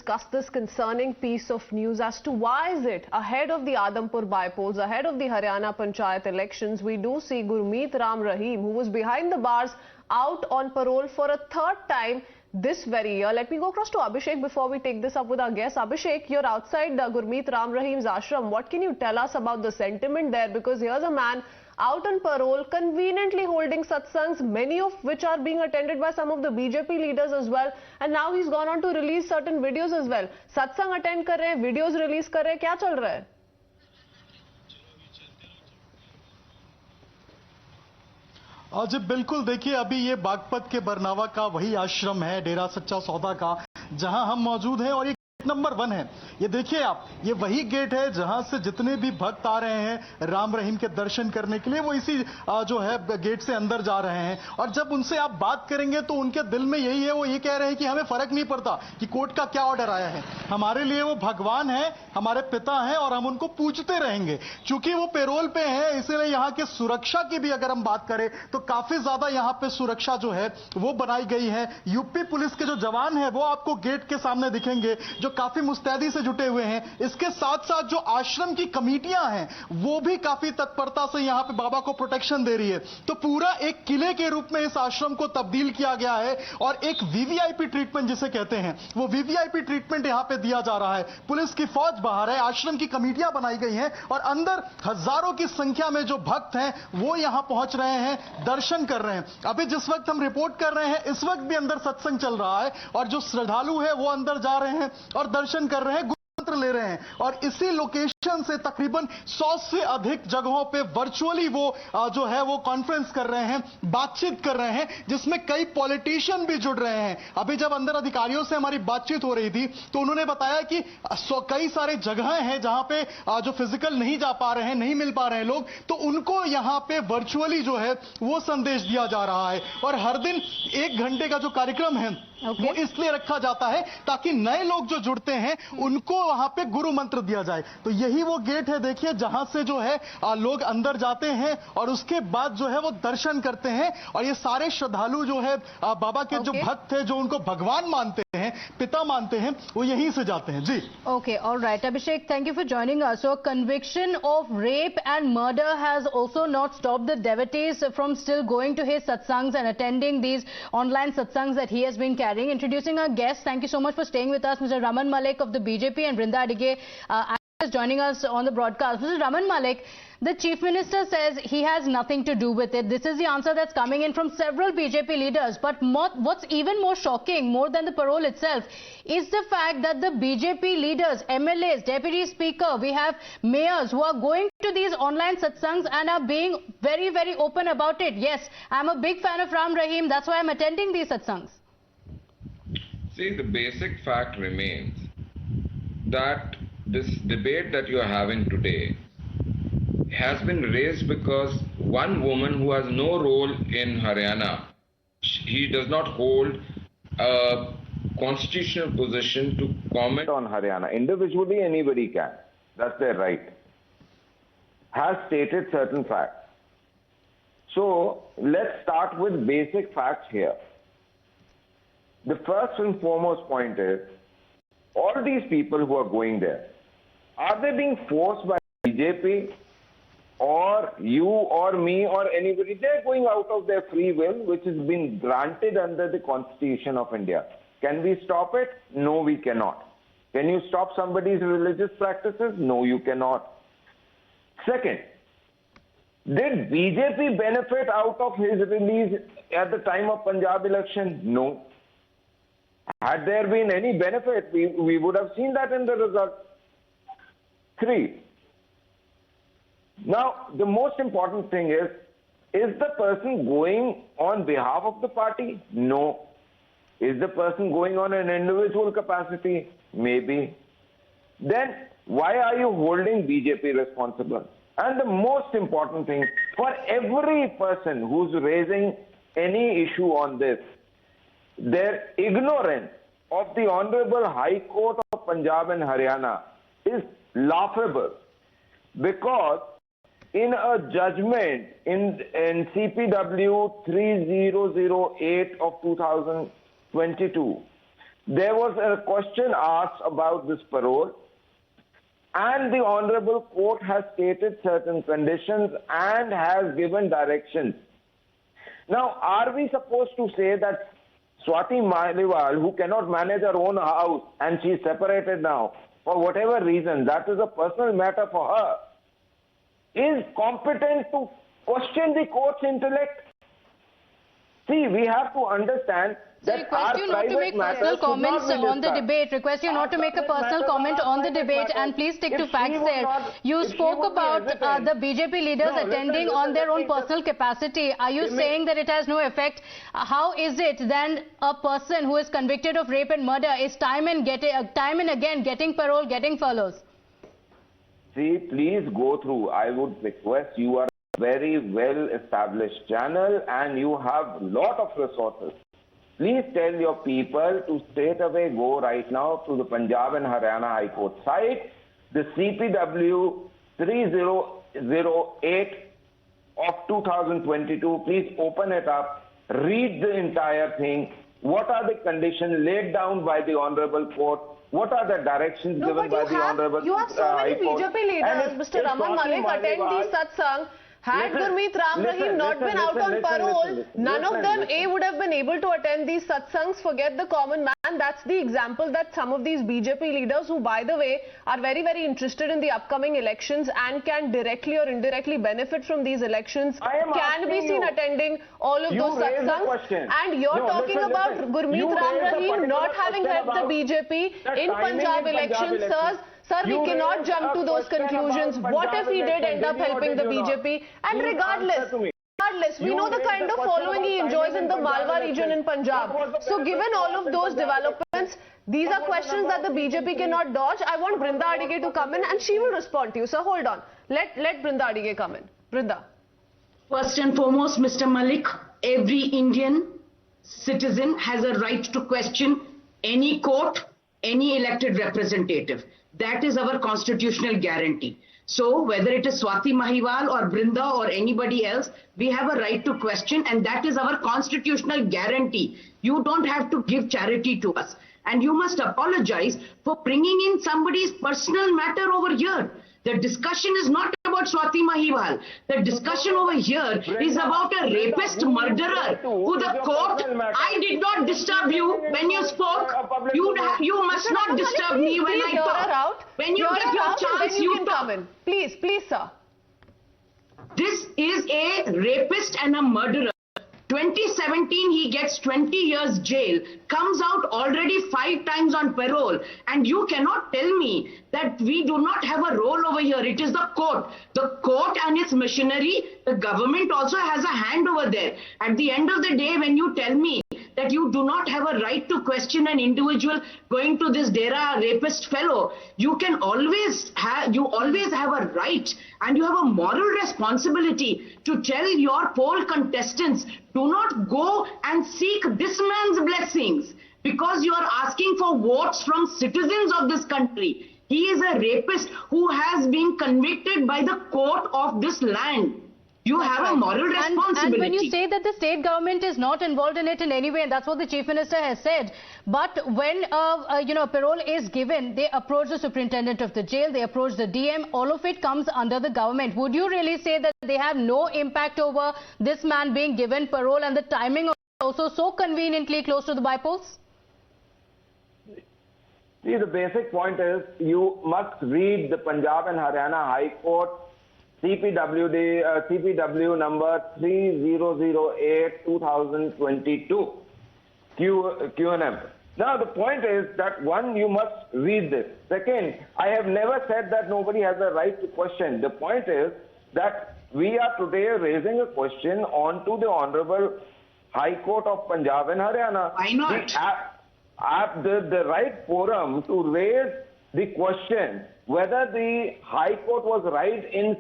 discuss this concerning piece of news as to why is it ahead of the Adampur bypolls, ahead of the Haryana Panchayat elections, we do see Gurmeet Ram Rahim, who was behind the bars, out on parole for a third time this very year. Let me go across to Abhishek before we take this up with our guest. Abhishek, you're outside Gurmeet Ram Rahim's ashram. What can you tell us about the sentiment there? Because here's a man out on parole, conveniently holding satsangs, many of which are being attended by some of the BJP leaders as well. And now he's gone on to release certain videos as well. Satsang attend kar rahe hain, videos release kar rahe hain, kya chal raha hai? जी बिल्कुल, देखिए अभी ये बागपत के बरनावा का वही आश्रम है, डेरा सच्चा सौदा का, जहां हम मौजूद हैं और ये नंबर 1 है। ये देखिए आप, ये वही गेट है जहां से जितने भी भक्त आ रहे हैं राम रहीम के दर्शन करने के लिए, वो इसी जो है गेट से अंदर जा रहे हैं। और जब उनसे आप बात करेंगे तो उनके दिल में यही है, वो ये कह रहे हैं कि हमें फर्क नहीं पड़ता कि कोर्ट का क्या ऑर्डर आया है, हमारे लिए वो भगवान है, हमारे पिता हैं और हम उनको पूजते रहेंगे। चूंकि वो पेरोल पे हैं, इसलिए यहाँ की सुरक्षा की भी अगर हम बात करें तो काफी ज्यादा यहाँ पे सुरक्षा जो है वो बनाई गई है। यूपी पुलिस के जो जवान है वो आपको गेट के सामने दिखेंगे, जो काफी मुस्तैदी से जुटे हुए हैं। इसके साथ साथ जो आश्रम की कमेटियां हैं वो भी काफी तत्परता से यहां पे बाबा को प्रोटेक्शन दे रही है। तो पूरा एक किले के रूप में इस आश्रम को तब्दील किया गया है और एक वीवीआईपी ट्रीटमेंट जिसे कहते हैं, वो वीवीआईपी ट्रीटमेंट यहां पे दिया जा रहा है। पुलिस की फौज बाहर है, आश्रम की कमेटियां बनाई गई हैं और अंदर हजारों की संख्या में जो भक्त हैं वो यहां पहुंच रहे हैं, दर्शन कर रहे हैं। अभी जिस वक्त हम रिपोर्ट कर रहे हैं इस वक्त भी अंदर सत्संग चल रहा है और जो श्रद्धालु है वो अंदर जा रहे हैं और दर्शन कर रहे हैं, मंत्र ले रहे हैं। और इसी लोकेशन से तकरीबन 100 से अधिक जगहों पे वर्चुअली वो जो है वो कॉन्फ्रेंस कर रहे हैं, बातचीत कर रहे हैं, जिसमें कई पॉलिटिशियन भी जुड़ रहे हैं। अभी जब अंदर अधिकारियों से हमारी बातचीत हो रही थी तो उन्होंने बताया कि कई सारे जगह हैं जहां पे जो फिजिकल नहीं जा पा रहे हैं, नहीं मिल पा रहे हैं लोग, तो उनको यहां पे वर्चुअली जो है वो संदेश दिया जा रहा है। और हर दिन 1 घंटे का जो कार्यक्रम है वो इसलिए रखा जाता है ताकि नए लोग जो जुड़ते हैं उनको वहां पे गुरु मंत्र दिया जाए। तो यही वो गेट है, देखिए, जहां से जो है लोग अंदर जाते हैं और उसके बाद जो है वो दर्शन करते हैं। और ये सारे श्रद्धालु जो है बाबा के जो भक्त थे, जो उनको भगवान मानते हैं, पिता मानते हैं, वो यहीं से जाते हैं। जी okay, alright Abhishek, thank you for joining us. So conviction of rape and murder has also not stopped the devotees from still going to his satsangs and attending these online satsangs that he has been carrying. Introducing our guests, thank you so much for staying with us, Mr. Raman Malik of the BJP and Brinda Adige is joining us on the broadcast. Mr. Raman Malik, the Chief Minister says he has nothing to do with it. This is the answer that's coming in from several BJP leaders. But what's even more shocking, more than the parole itself, is the fact that the BJP leaders, MLAs, Deputy Speaker, we have mayors who are going to these online satsangs and are being very, very open about it. Yes, I'm a big fan of Ram Rahim. That's why I'm attending these satsangs. See, the basic fact remains that this debate that you are having today has been raised because one woman who has no role in Haryana, he does not hold a constitutional position to comment on Haryana. Individually, anybody can. That's their right. Has stated certain facts. So, let's start with basic facts here. The first and foremost point is, all these people who are going there, are they being forced by BJP or you or me or anybody? They're going out of their free will, which has been granted under the Constitution of India. Can we stop it? No, we cannot. Can you stop somebody's religious practices? No, you cannot. Second, did BJP benefit out of his release at the time of Punjab election? No. Had there been any benefit, we would have seen that in the result. 3. Now, the most important thing is the person going on behalf of the party? No. Is the person going on an individual capacity? Maybe. Then, why are you holding BJP responsible? And the most important thing, for every person who's raising any issue on this, their ignorance of the Honorable High Court of Punjab and Haryana is laughable, because in a judgment in CPW 3008 of 2022, there was a question asked about this parole, and the Honorable Court has stated certain conditions and has given directions. Now, are we supposed to say that Swati Mahliwal, who cannot manage her own house and she is separated now, for whatever reason, that is a personal matter for her, is competent to question the court's intellect? See, we have to understand that request you not to make personal comments on the debate. Request you not to make a personal comment on the debate, and please stick to facts there. You spoke about the BJP leaders attending on their own personal capacity. Are you saying that it has no effect? How is it then a person who is convicted of rape and murder is time and again getting parole, getting furloughs? See, please go through. I would request, you are a very well established channel and you have a lot of resources. Please tell your people to straight away go right now to the Punjab and Haryana High Court site, the CPW 3008 of 2022. Please open it up, read the entire thing. What are the conditions laid down by the Honorable Court? What are the directions given by the Honorable Court? You have so many BJP leaders, Mr. Raman Malik, attend the satsang. Had Gurmeet Ram Rahim not been out on parole, none of them would have been able to attend these satsangs. Forget the common man. That's the example that some of these BJP leaders, who by the way are very, very interested in the upcoming elections and can directly or indirectly benefit from these elections, can be seen attending all of those satsangs. And you're talking about Gurmeet Ram Rahim not having helped the BJP in Punjab elections, sirs. Sir, we cannot jump to those conclusions. What if he did end up helping the BJP? And regardless, we know the kind of following he enjoys in the Malwa region in Punjab. So given all of those developments, these are questions that the BJP cannot dodge. I want Brinda Adige to come in and she will respond to you. So hold on. Let Brinda Adige come in. Brinda. First and foremost, Mr. Malik, every Indian citizen has a right to question any court, any elected representative. That is our constitutional guarantee. So whether it is Swati Mahliwal or Brinda or anybody else, we have a right to question, and that is our constitutional guarantee. You don't have to give charity to us. And you must apologize for bringing in somebody's personal matter over here. The discussion is not about Swati Mahliwal. The discussion over here is about a rapist murderer who the court, I did not disturb you when you spoke. You must not disturb me when I talk. When you get your chance, you talk. Please, sir. This is a rapist and a murderer. 2017, he gets 20 years jail, comes out already 5 times on parole, and you cannot tell me that we do not have a role over here. It is the court. The court and its machinery, the government also has a hand over there. At the end of the day, when you tell me that you do not have a right to question an individual going to this Dera rapist fellow, you always have a right and you have a moral responsibility to tell your poll contestants, do not go and seek this man's blessings because you are asking for votes from citizens of this country. He is a rapist who has been convicted by the court of this land. You have a moral responsibility. And when you say that the state government is not involved in it in any way, and that's what the Chief Minister has said, but when parole is given, they approach the superintendent of the jail, they approach the DM, all of it comes under the government. Would you really say that they have no impact over this man being given parole, and the timing also so conveniently close to the bypolls? See, the basic point is you must read the Punjab and Haryana High Court CPW number 3008 2022 QNM. Now the point is that one, you must read this. Second, I have never said that nobody has a right to question. The point is that we are today raising a question onto the Honorable High Court of Punjab and Haryana. Why not? The right forum to raise the question whether the High Court was right in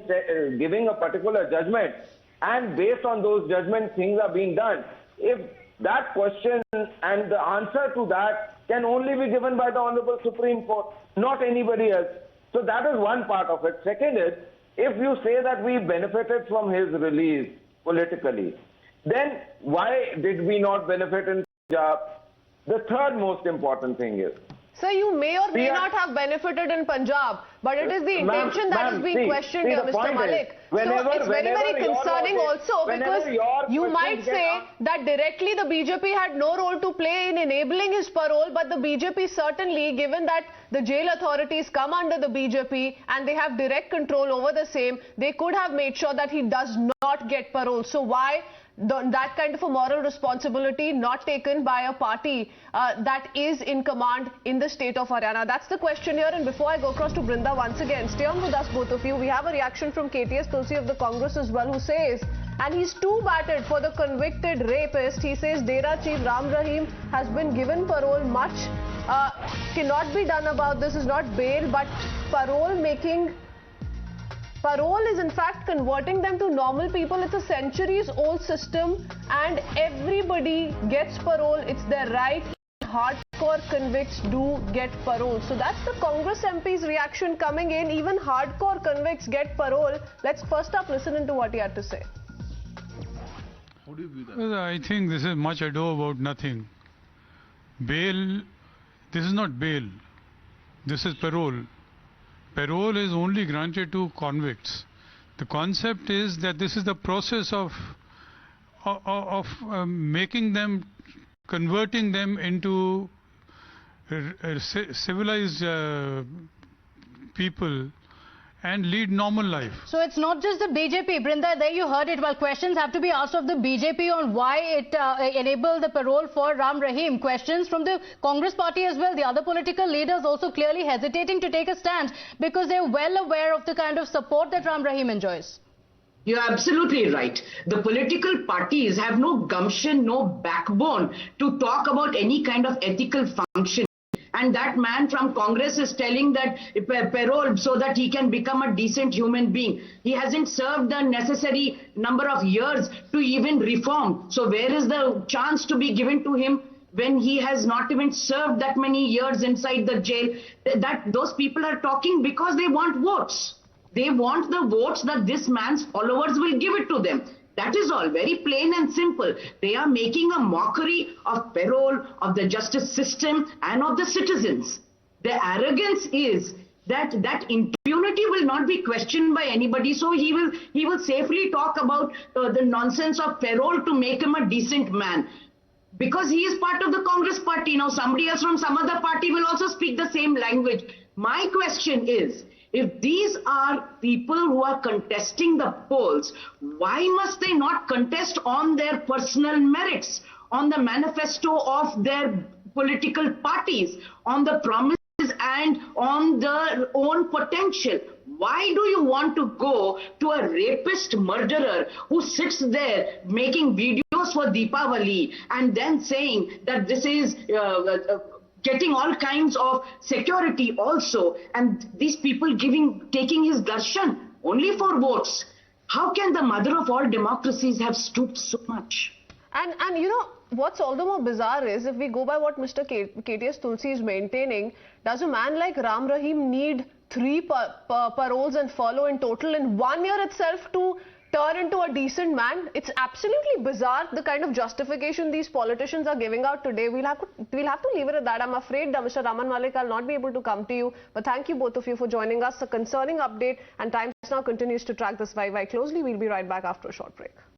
giving a particular judgment, and based on those judgments things are being done. If that question and the answer to that can only be given by the Honorable Supreme Court, not anybody else. So that is one part of it. Second is, if you say that we benefited from his release politically, then why did we not benefit in Punjab? The third most important thing is, sir, you may or may not have benefited in Punjab, but it is the intention that is being questioned here, Mr. Malik. So it's very, very concerning also, because you might say that directly the BJP had no role to play in enabling his parole, but the BJP certainly, given that the jail authorities come under the BJP and they have direct control over the same, they could have made sure that he does not get parole. So why that kind of a moral responsibility not taken by a party that is in command in the state of Haryana? That's the question here. And before I go across to Brinda once again, stay on with us, both of you. We have a reaction from KTS Tulsi of the Congress as well, who says, and he's too battered for the convicted rapist. He says Dera Chief Ram Rahim has been given parole. Much cannot be done about this. Is not bail, but parole making. Parole is in fact converting them to normal people. It's a centuries-old system and everybody gets parole. It's their right. Hardcore convicts do get parole. So that's the Congress MP's reaction coming in. Even hardcore convicts get parole. Let's first up listen into what he had to say. How do you view that? Well, I think this is much ado about nothing. Bail, this is not bail. This is parole. Parole is only granted to convicts. The concept is that this is the process of making them, converting them into civilized people and lead normal life. So it's not just the BJP, Brinda, there you heard it. Well, questions have to be asked of the BJP on why it enabled the parole for Ram Rahim. Questions from the Congress party as well. The other political leaders also clearly hesitating to take a stand because they're well aware of the kind of support that Ram Rahim enjoys. You're absolutely right. The political parties have no gumption, no backbone to talk about any kind of ethical function. And that man from Congress is telling that parole so that he can become a decent human being. He hasn't served the necessary number of years to even reform. So where is the chance to be given to him when he has not even served that many years inside the jail? Those people are talking because they want votes. They want the votes that this man's followers will give it to them. That is all, very plain and simple. They are making a mockery of parole, of the justice system and of the citizens. The arrogance is that impunity will not be questioned by anybody, so he will safely talk about the nonsense of parole to make him a decent man. Because he is part of the Congress party. Now somebody else from some other party will also speak the same language. My question is, if these are people who are contesting the polls, why must they not contest on their personal merits, on the manifesto of their political parties, on the promises and on their own potential? Why do you want to go to a rapist murderer who sits there making videos for Deepavali and then saying that this is getting all kinds of security also, and these people taking his darshan only for votes? How can the mother of all democracies have stooped so much? And you know, what's all the more bizarre is, if we go by what Mr. KTS Tulsi is maintaining, does a man like Ram Rahim need 3 paroles and follow in total in 1 year itself to turn into a decent man? It's absolutely bizarre, the kind of justification these politicians are giving out today. We'll have to leave it at that. I'm afraid, Mr. Raman Malik, I'll not be able to come to you. But thank you both of you for joining us. A concerning update, and Times now continues to track this very, very closely. We'll be right back after a short break.